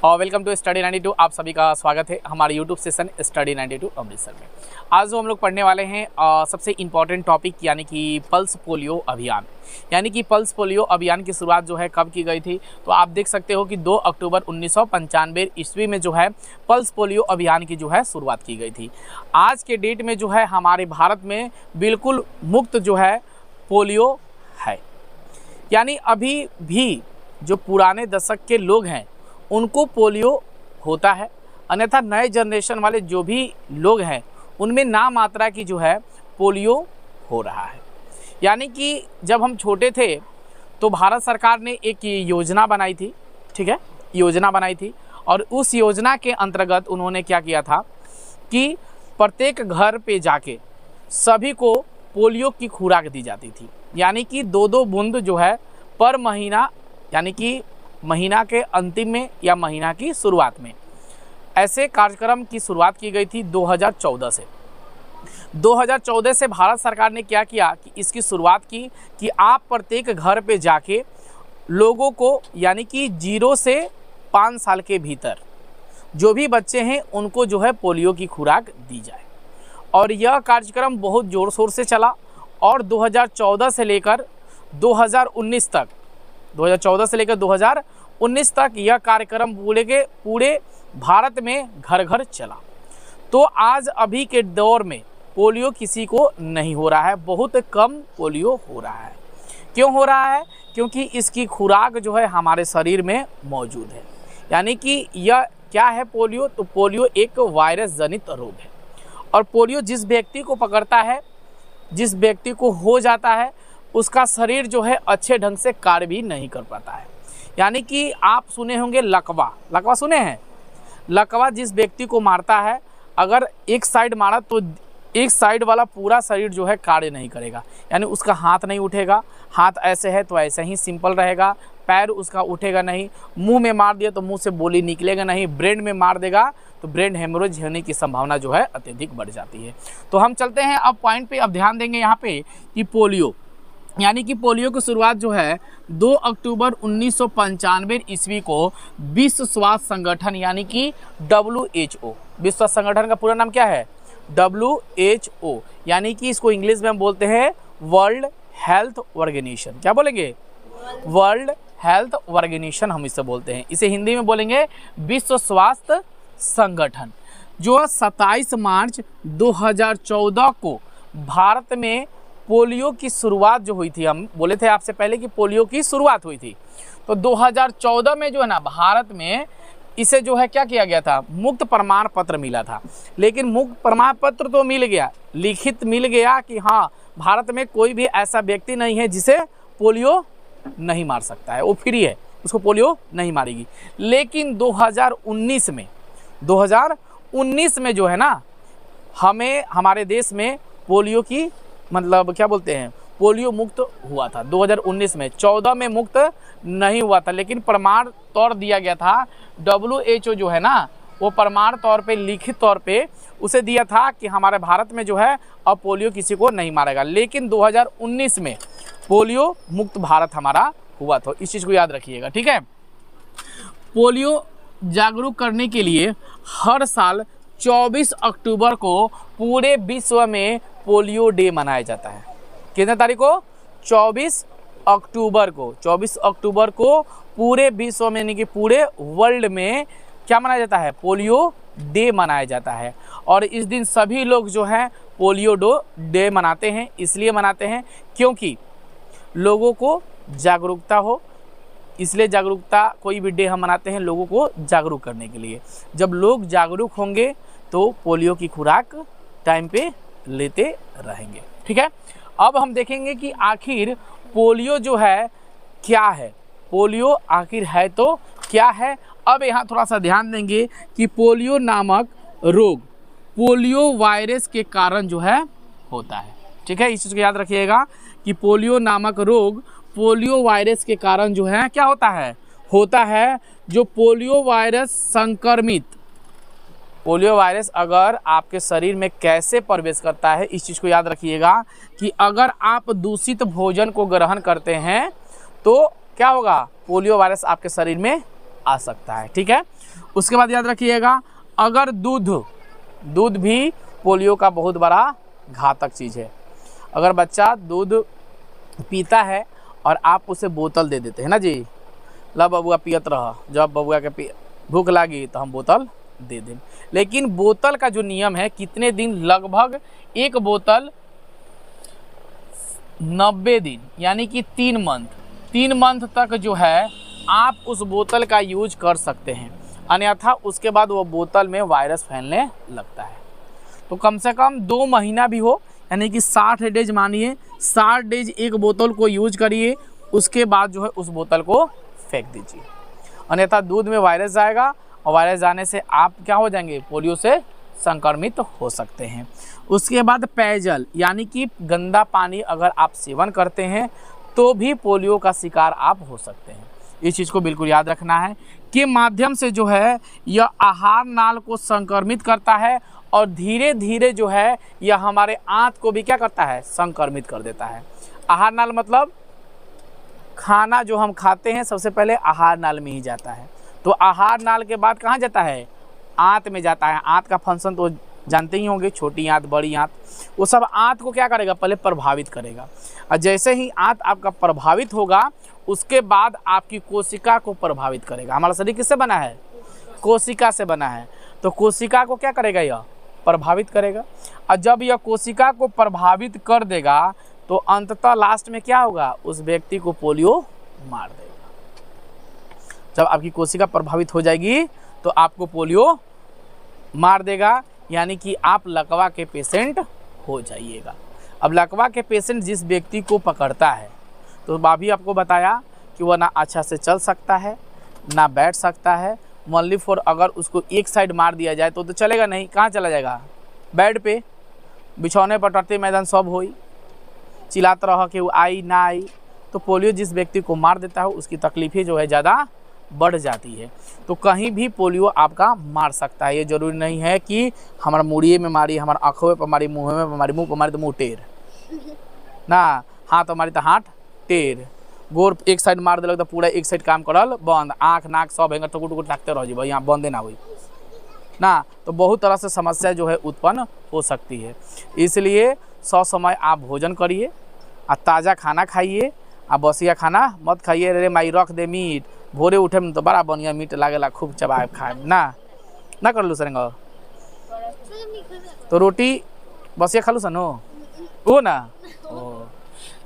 और welcome to study 92। आप सभी का स्वागत है हमारे यूट्यूब सेशन स्टडी 92 अमृतसर में। आज जो हम लोग पढ़ने वाले हैं सबसे इम्पॉर्टेंट टॉपिक यानी कि पल्स पोलियो अभियान। यानी कि पल्स पोलियो अभियान की शुरुआत जो है कब की गई थी, तो आप देख सकते हो कि 2 अक्टूबर 1995 ईस्वी में जो है पल्स पोलियो अभियान की जो है शुरुआत की गई थी। आज के डेट में जो है हमारे भारत में बिल्कुल मुक्त जो है पोलियो है। यानी अभी भी जो पुराने दशक के लोग हैं उनको पोलियो होता है, अन्यथा नए जनरेशन वाले जो भी लोग हैं उनमें नाम मात्रा की जो है पोलियो हो रहा है। यानी कि जब हम छोटे थे तो भारत सरकार ने एक योजना बनाई थी, ठीक है, योजना बनाई थी और उस योजना के अंतर्गत उन्होंने क्या किया था कि प्रत्येक घर पे जाके सभी को पोलियो की खुराक दी जाती थी। यानी कि 2-2 बूंद जो है पर महीना, यानी कि महीना के अंतिम में या महीना की शुरुआत में, ऐसे कार्यक्रम की शुरुआत की गई थी 2014 से। 2014 से भारत सरकार ने क्या किया कि इसकी शुरुआत की कि आप प्रत्येक घर पे जाके लोगों को, यानी कि 0 से 5 साल के भीतर जो भी बच्चे हैं उनको जो है पोलियो की खुराक दी जाए। और यह कार्यक्रम बहुत ज़ोर शोर से चला और 2014 से लेकर 2019 तक, 2014 से लेकर 2019 तक यह कार्यक्रम पूरे भारत में घर घर चला। तो आज अभी के दौर में पोलियो किसी को नहीं हो रहा है, बहुत कम पोलियो हो रहा है। क्यों हो रहा है? क्योंकि इसकी खुराक जो है हमारे शरीर में मौजूद है। यानी कि यह क्या है पोलियो? तो पोलियो एक वायरस जनित रोग है और पोलियो जिस व्यक्ति को पकड़ता है, जिस व्यक्ति को हो जाता है, उसका शरीर जो है अच्छे ढंग से कार्य भी नहीं कर पाता है। यानी कि आप सुने होंगे लकवा, लकवा सुने हैं? लकवा जिस व्यक्ति को मारता है, अगर एक साइड मारा तो एक साइड वाला पूरा शरीर जो है कार्य नहीं करेगा। यानी उसका हाथ नहीं उठेगा, हाथ ऐसे है तो ऐसे ही सिंपल रहेगा, पैर उसका उठेगा नहीं, मुंह में मार दिया तो मुंह से बोली निकलेगा नहीं, ब्रेन में मार देगा तो ब्रेन हेमोरेज होने की संभावना जो है अत्यधिक बढ़ जाती है। तो हम चलते हैं अब पॉइंट पे, अब ध्यान देंगे यहाँ पे कि पोलियो, यानी कि पोलियो की शुरुआत जो है 2 अक्टूबर 1995 ईस्वी को विश्व स्वास्थ्य संगठन यानी कि WHO, विश्व स्वास्थ्य संगठन का पूरा नाम क्या है? WHO, यानी कि इसको इंग्लिश में हम बोलते हैं वर्ल्ड हेल्थ ऑर्गेनाइजेशन। क्या बोलेंगे? वर्ल्ड हेल्थ ऑर्गेनाइजेशन हम इसे बोलते हैं। इसे हिंदी में बोलेंगे विश्व स्वास्थ्य संगठन, जो 27 मार्च 2014 को भारत में पोलियो की शुरुआत जो हुई थी, हम बोले थे आपसे पहले कि पोलियो की शुरुआत हुई थी, तो 2014 में जो है ना भारत में इसे जो है क्या किया गया था, मुक्त प्रमाण पत्र मिला था। लेकिन मुक्त प्रमाण पत्र तो मिल गया, लिखित मिल गया कि हाँ भारत में कोई भी ऐसा व्यक्ति नहीं है जिसे पोलियो नहीं मार सकता है, वो फ्री है, उसको पोलियो नहीं मारेगी। लेकिन 2019 में जो है ना हमें हमारे देश में पोलियो की मतलब क्या बोलते हैं, पोलियो मुक्त हुआ था 2019 में। 14 में मुक्त नहीं हुआ था, लेकिन प्रमाण तौर दिया गया था। WHO जो है ना वो प्रमाण तौर पे, लिखित तौर पे उसे दिया था कि हमारे भारत में जो है अब पोलियो किसी को नहीं मारेगा। लेकिन 2019 में पोलियो मुक्त भारत हमारा हुआ था, इस चीज़ को याद रखिएगा, ठीक है। पोलियो जागरूक करने के लिए हर साल 24 अक्टूबर को पूरे विश्व में पोलियो डे मनाया जाता है। कितने तारीख को? 24 अक्टूबर को। 24 अक्टूबर को पूरे विश्व में, यानी कि पूरे वर्ल्ड में क्या मनाया जाता है? पोलियो डे मनाया जाता है। और इस दिन सभी लोग जो हैं पोलियो डे मनाते हैं। इसलिए मनाते हैं क्योंकि लोगों को जागरूकता हो, इसलिए जागरूकता, कोई भी डे हम मनाते हैं लोगों को जागरूक करने के लिए। जब लोग जागरूक होंगे तो पोलियो की खुराक टाइम पे लेते रहेंगे, ठीक है। अब हम देखेंगे कि आखिर पोलियो जो है क्या है, पोलियो आखिर है तो क्या है। अब यहाँ थोड़ा सा ध्यान देंगे कि पोलियो नामक रोग पोलियो वायरस के कारण जो है होता है, ठीक है। इस चीज़ को याद रखिएगा कि पोलियो नामक रोग पोलियो वायरस के कारण जो है क्या होता है। जो पोलियो वायरस संक्रमित, पोलियो वायरस अगर आपके शरीर में कैसे प्रवेश करता है, इस चीज़ को याद रखिएगा कि अगर आप दूषित भोजन को ग्रहण करते हैं तो क्या होगा? पोलियो वायरस आपके शरीर में आ सकता है। ठीक है, उसके बाद याद रखिएगा, अगर दूध भी पोलियो का बहुत बड़ा घातक चीज़ है। अगर बच्चा दूध पीता है और आप उसे बोतल दे देते हैं ना जी, ला बबुआ पियत रहा, जब बबुआ के भूख लगी तो हम बोतल दे दें, लेकिन बोतल का जो नियम है कितने दिन, लगभग एक बोतल 90 दिन यानी कि 3 मंथ तक जो है आप उस बोतल का यूज कर सकते हैं, अन्यथा उसके बाद वो बोतल में वायरस फैलने लगता है। तो कम से कम 2 महीना भी हो, यानी कि 60 डेज, मानिए 60 डेज एक बोतल को यूज करिए, उसके बाद जो है उस बोतल को फेंक दीजिए, अन्यथा दूध में वायरस जाएगा और वायरस जाने से आप क्या हो जाएंगे, पोलियो से संक्रमित हो सकते हैं। उसके बाद पेयजल यानी कि गंदा पानी अगर आप सेवन करते हैं तो भी पोलियो का शिकार आप हो सकते हैं। इस चीज़ को बिल्कुल याद रखना है कि माध्यम से जो है यह आहार नाल को संक्रमित करता है और धीरे धीरे जो है यह हमारे आंत को भी क्या करता है, संक्रमित कर देता है। आहार नाल मतलब खाना जो हम खाते हैं सबसे पहले आहार नाल में ही जाता है, तो आहार नाल के बाद कहाँ जाता है, आंत में जाता है। आंत का फंक्शन तो जानते ही होंगे, छोटी आंत, बड़ी आंत, वो सब आंत को क्या करेगा, पहले प्रभावित करेगा, और जैसे ही आंत आपका प्रभावित होगा उसके बाद आपकी कोशिका को प्रभावित करेगा। हमारा शरीर किससे बना है, कोशिका से बना है, तो कोशिका को क्या करेगा, यह प्रभावित करेगा, और जब यह कोशिका को प्रभावित कर देगा तो अंततः लास्ट में क्या होगा, उस व्यक्ति को पोलियो मार देगा। जब आपकी कोशिका प्रभावित हो जाएगी तो आपको पोलियो मार देगा, यानी कि आप लकवा के पेशेंट हो जाइएगा। अब लकवा के पेशेंट जिस व्यक्ति को पकड़ता है, तो अभी आपको बताया कि वह ना अच्छा से चल सकता है ना बैठ सकता है, ओनली फॉर अगर उसको एक साइड मार दिया जाए तो चलेगा नहीं, कहाँ चला जाएगा, बेड पे, बिछौने पर, टट्टी मैदान सब होई, चिल्लाता रहा कि वो आई ना आई। तो पोलियो जिस व्यक्ति को मार देता है उसकी तकलीफें जो है ज़्यादा बढ़ जाती है। तो कहीं भी पोलियो आपका मार सकता है, ये जरूरी नहीं है कि हमारा मुड़िए में मारी, हमारा आँखों पर मारी, मुँह में मारी, मुँह पर मारी तो मुँह टेढ़ ना, हाथ मारी तो हाथ टेढ़, गोर एक साइड मार दिलक तो पूरा एक साइड काम करल बंद, आँख नाक सब हेंगर टुकुर टुकुर लागते रह जाए, यहाँ बंदे ना हुई ना, तो बहुत तरह से समस्या जो है उत्पन्न हो सकती है। इसलिए समय आप भोजन करिए और ताज़ा खाना खाइए, आ बसिया खाना मत खाइए, रे माई रख दे मीट, भोरे उठे में तो बड़ा बढ़िया मीट लागेला, खूब चबाए खाए ना कर लू सरेंग, तो रोटी बसिया खा लू सनो वो ना,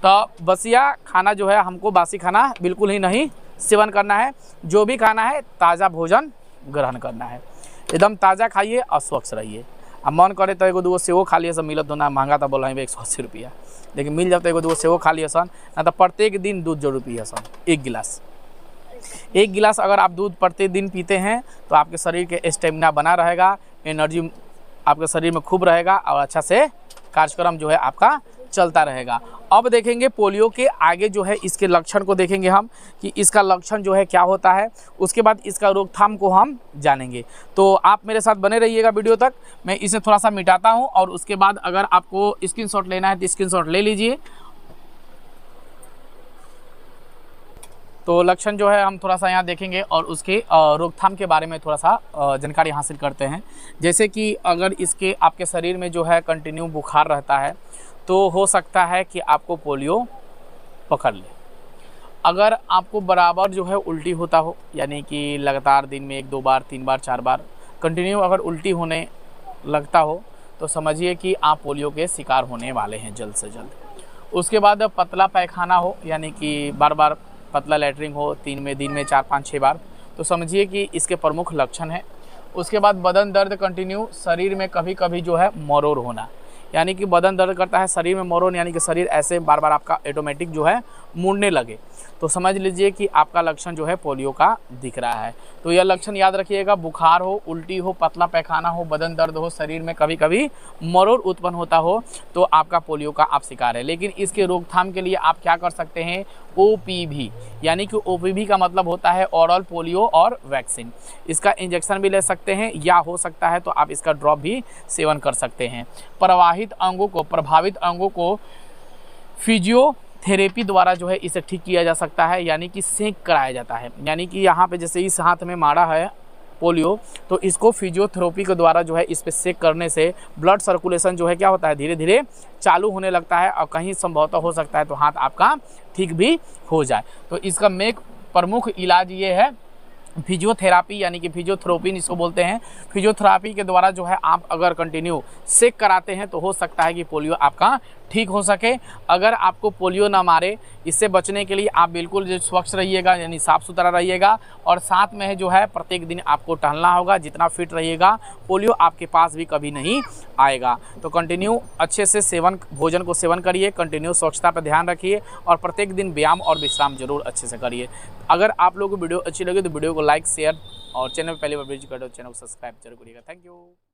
तो बसिया खाना जो है हमको बासी खाना बिल्कुल ही नहीं सेवन करना है, जो भी खाना है ताज़ा भोजन ग्रहण करना है, एकदम ताज़ा खाइए और स्वच्छ रहिए। अब मन करे तो एगो दूगो सेवो खा लिए, सब मिलत हो ना, महंगा तो बोल रहे हैं 180 रुपया, लेकिन मिल जाता है एगो दूगो सेवो खा लिए सन, ना तो प्रत्येक दिन दूध जरूर पिए सन, एक गिलास अगर आप दूध प्रत्येक दिन पीते हैं तो आपके शरीर के स्टेमिना बना रहेगा, एनर्जी आपके शरीर में खूब रहेगा और अच्छा से कार्यक्रम जो है आपका चलता रहेगा। अब देखेंगे पोलियो के आगे जो है इसके लक्षण को देखेंगे हम कि इसका लक्षण जो है क्या होता है, उसके बाद इसका रोकथाम को हम जानेंगे। तो आप मेरे साथ बने रहिएगा वीडियो तक, मैं इसे थोड़ा सा मिटाता हूं और उसके बाद अगर आपको स्क्रीनशॉट लेना है तो स्क्रीनशॉट ले लीजिए। तो लक्षण जो है हम थोड़ा सा यहाँ देखेंगे और उसके रोकथाम के बारे में थोड़ा सा जानकारी हासिल करते हैं। जैसे कि अगर इसके आपके शरीर में जो है कंटिन्यू बुखार रहता है तो हो सकता है कि आपको पोलियो पकड़ ले। अगर आपको बराबर जो है उल्टी होता हो, यानी कि लगातार दिन में 1-2 बार 3 बार 4 बार कंटिन्यू अगर उल्टी होने लगता हो तो समझिए कि आप पोलियो के शिकार होने वाले हैं जल्द से जल्द। उसके बाद पतला पैखाना हो, यानी कि बार बार पतला लैटरिन हो, दिन में 4-5-6 बार, तो समझिए कि इसके प्रमुख लक्षण हैं। उसके बाद बदन दर्द कंटिन्यू, शरीर में कभी कभी जो है मरोड़ होना, यानी कि बदन दर्द करता है, शरीर में मरोड़, यानी कि शरीर ऐसे बार बार आपका ऑटोमेटिक जो है मुड़ने लगे, तो समझ लीजिए कि आपका लक्षण जो है पोलियो का दिख रहा है। तो यह लक्षण याद रखिएगा, बुखार हो, उल्टी हो, पतला पैखाना हो, बदन दर्द हो, शरीर में कभी कभी मरोड़ उत्पन्न होता हो तो आपका पोलियो का आप शिकार है। लेकिन इसके रोकथाम के लिए आप क्या कर सकते हैं, OPV, यानी कि OPV का मतलब होता है ओरल पोलियो और वैक्सीन। इसका इंजेक्शन भी ले सकते हैं या हो सकता है तो आप इसका ड्रॉप भी सेवन कर सकते हैं। प्रभावित अंगों को फिजियो थेरेपी द्वारा जो है इसे ठीक किया जा सकता है, यानी कि सेंक कराया जाता है। यानी कि यहाँ पे जैसे इस हाथ में मारा है पोलियो, तो इसको फिजियोथेरेपी के द्वारा जो है इस पे सेक करने से ब्लड सर्कुलेशन जो है क्या होता है, धीरे धीरे चालू होने लगता है और कहीं संभवतः हो सकता है तो हाथ आपका ठीक भी हो जाए। तो इसका प्रमुख इलाज ये है फिजियोथेरापी, यानी कि फिजियोथेरेपी इसको बोलते हैं। फिजियोथेरापी के द्वारा जो है आप अगर कंटिन्यू सेक कराते हैं तो हो सकता है कि पोलियो आपका ठीक हो सके। अगर आपको पोलियो ना मारे, इससे बचने के लिए आप बिल्कुल जो स्वच्छ रहिएगा, यानी साफ़ सुथरा रहिएगा, और साथ में जो है प्रत्येक दिन आपको टहलना होगा। जितना फिट रहिएगा पोलियो आपके पास भी कभी नहीं आएगा। तो कंटिन्यू अच्छे से भोजन को सेवन करिए, कंटिन्यू स्वच्छता पर ध्यान रखिए और प्रत्येक दिन व्यायाम और विश्राम जरूर अच्छे से करिए। अगर आप लोगों को वीडियो अच्छी लगे तो वीडियो को लाइक, शेयर और चैनल पर पहली बार विजिट कर दो, चैनल को सब्सक्राइब जरूर करिएगा। Thank you.